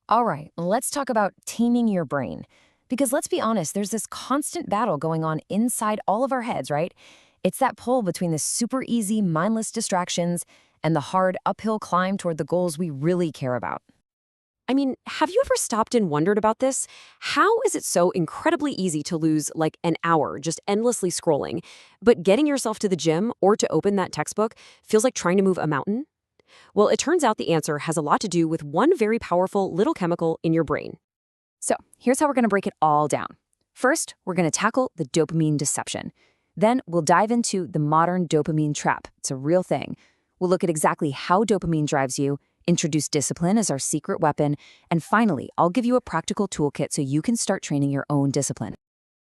All right, let's talk about taming your brain. Because let's be honest, there's this constant battle going on inside all of our heads, right? It's that pull between the super easy, mindless distractions and the hard uphill climb toward the goals we really care about. I mean, have you ever stopped and wondered about this? How is it so incredibly easy to lose like an hour just endlessly scrolling, but getting yourself to the gym or to open that textbook feels like trying to move a mountain? Well, it turns out the answer has a lot to do with one very powerful little chemical in your brain. So, here's how we're going to break it all down. First, we're going to tackle the dopamine deception. Then, we'll dive into the modern dopamine trap. It's a real thing. We'll look at exactly how dopamine drives you, introduce discipline as our secret weapon, and finally, I'll give you a practical toolkit so you can start training your own discipline.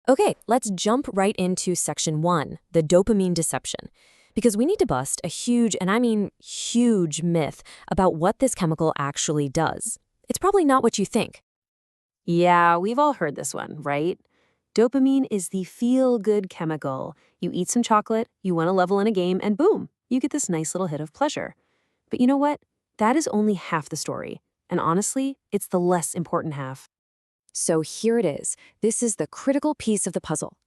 Okay, let's jump right into section 1, the dopamine deception. Because we need to bust a huge, and I mean huge, myth about what this chemical actually does. It's probably not what you think. Yeah, we've all heard this one, right? Dopamine is the feel-good chemical. You eat some chocolate, you win a level in a game, and boom, you get this nice little hit of pleasure. But you know what? That is only half the story. And honestly, it's the less important half. So here it is. This is the critical piece of the puzzle.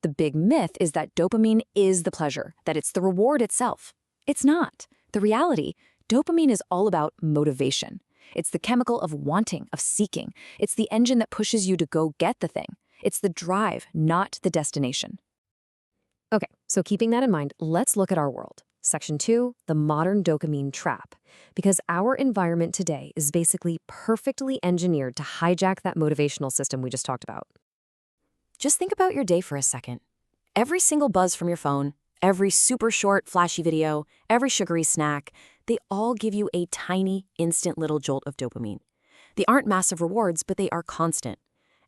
The big myth is that dopamine is the pleasure, that it's the reward itself. It's not. The reality, dopamine is all about motivation. It's the chemical of wanting, of seeking. It's the engine that pushes you to go get the thing. It's the drive, not the destination. Okay, so keeping that in mind, let's look at our world. Section 2, the modern dopamine trap. Because our environment today is basically perfectly engineered to hijack that motivational system we just talked about. Just think about your day for a second. Every single buzz from your phone, every super short, flashy video, every sugary snack, they all give you a tiny, instant little jolt of dopamine. They aren't massive rewards, but they are constant.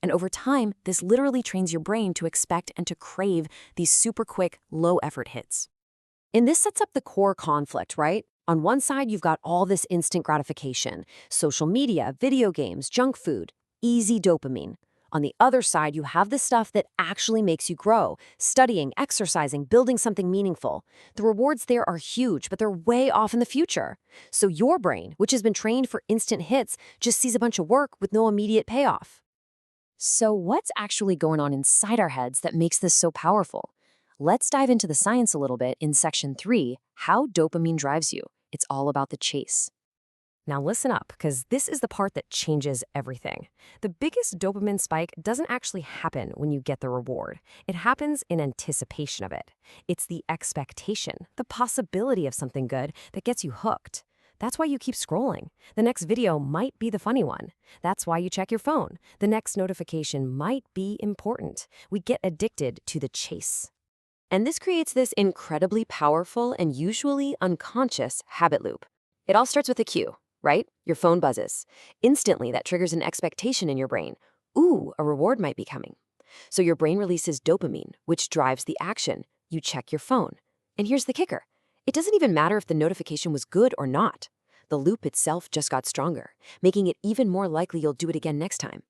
And over time, this literally trains your brain to expect and to crave these super quick, low-effort hits. And this sets up the core conflict, right? On one side, you've got all this instant gratification, social media, video games, junk food, easy dopamine. On the other side, you have the stuff that actually makes you grow, studying, exercising, building something meaningful. The rewards there are huge, but they're way off in the future. So your brain, which has been trained for instant hits, just sees a bunch of work with no immediate payoff. So what's actually going on inside our heads that makes this so powerful? Let's dive into the science a little bit in section 3, how dopamine drives you. It's all about the chase. Now listen up, because this is the part that changes everything. The biggest dopamine spike doesn't actually happen when you get the reward. It happens in anticipation of it. It's the expectation, the possibility of something good that gets you hooked. That's why you keep scrolling. The next video might be the funny one. That's why you check your phone. The next notification might be important. We get addicted to the chase. And this creates this incredibly powerful and usually unconscious habit loop. It all starts with a cue. Right? Your phone buzzes. Instantly, that triggers an expectation in your brain. Ooh, a reward might be coming. So your brain releases dopamine, which drives the action. You check your phone. And here's the kicker. It doesn't even matter if the notification was good or not. The loop itself just got stronger, making it even more likely you'll do it again next time.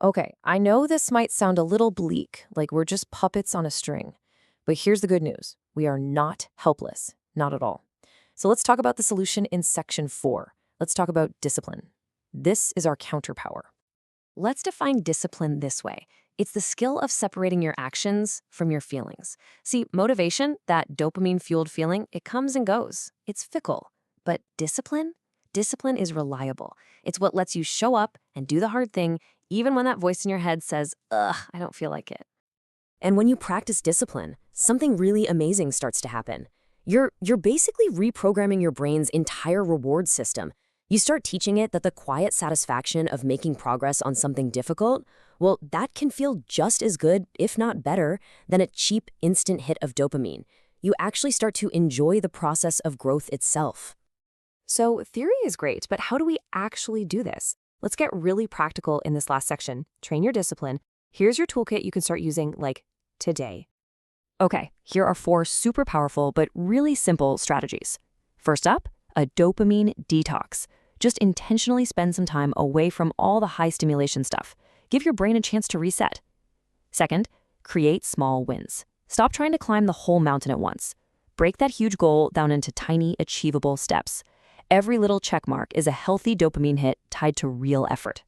Okay, I know this might sound a little bleak, like we're just puppets on a string. But here's the good news. We are not helpless. Not at all. So let's talk about the solution in section 4. Let's talk about discipline. This is our counterpower. Let's define discipline this way. It's the skill of separating your actions from your feelings. See, motivation, that dopamine-fueled feeling, it comes and goes. It's fickle. But discipline? Discipline is reliable. It's what lets you show up and do the hard thing, even when that voice in your head says, ugh, I don't feel like it. And when you practice discipline, something really amazing starts to happen. You're basically reprogramming your brain's entire reward system. You start teaching it that the quiet satisfaction of making progress on something difficult, well, that can feel just as good, if not better, than a cheap instant hit of dopamine. You actually start to enjoy the process of growth itself. So theory is great, but how do we actually do this? Let's get really practical in this last section. Train your discipline. Here's your toolkit you can start using, like, today. Okay, here are 4 super powerful but really simple strategies. First up, a dopamine detox. Just intentionally spend some time away from all the high stimulation stuff. Give your brain a chance to reset. Second, create small wins. Stop trying to climb the whole mountain at once. Break that huge goal down into tiny, achievable steps. Every little check mark is a healthy dopamine hit tied to real effort.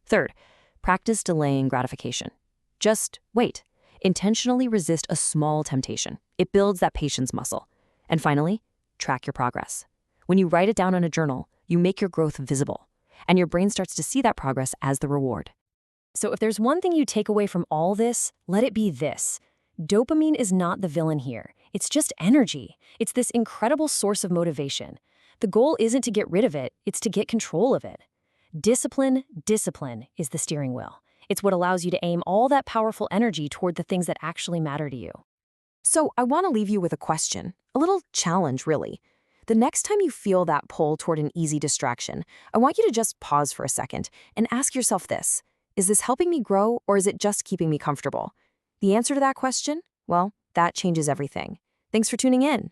Third, practice delaying gratification. Just wait. Intentionally resist a small temptation. It builds that patience muscle. And finally, track your progress. When you write it down in a journal, you make your growth visible, and your brain starts to see that progress as the reward. So if there's one thing you take away from all this, let it be this. Dopamine is not the villain here. It's just energy. It's this incredible source of motivation. The goal isn't to get rid of it, it's to get control of it. Discipline is the steering wheel. It's what allows you to aim all that powerful energy toward the things that actually matter to you. So I want to leave you with a question, a little challenge, really. The next time you feel that pull toward an easy distraction, I want you to just pause for a second and ask yourself this. Is this helping me grow, or is it just keeping me comfortable? The answer to that question? Well, that changes everything. Thanks for tuning in.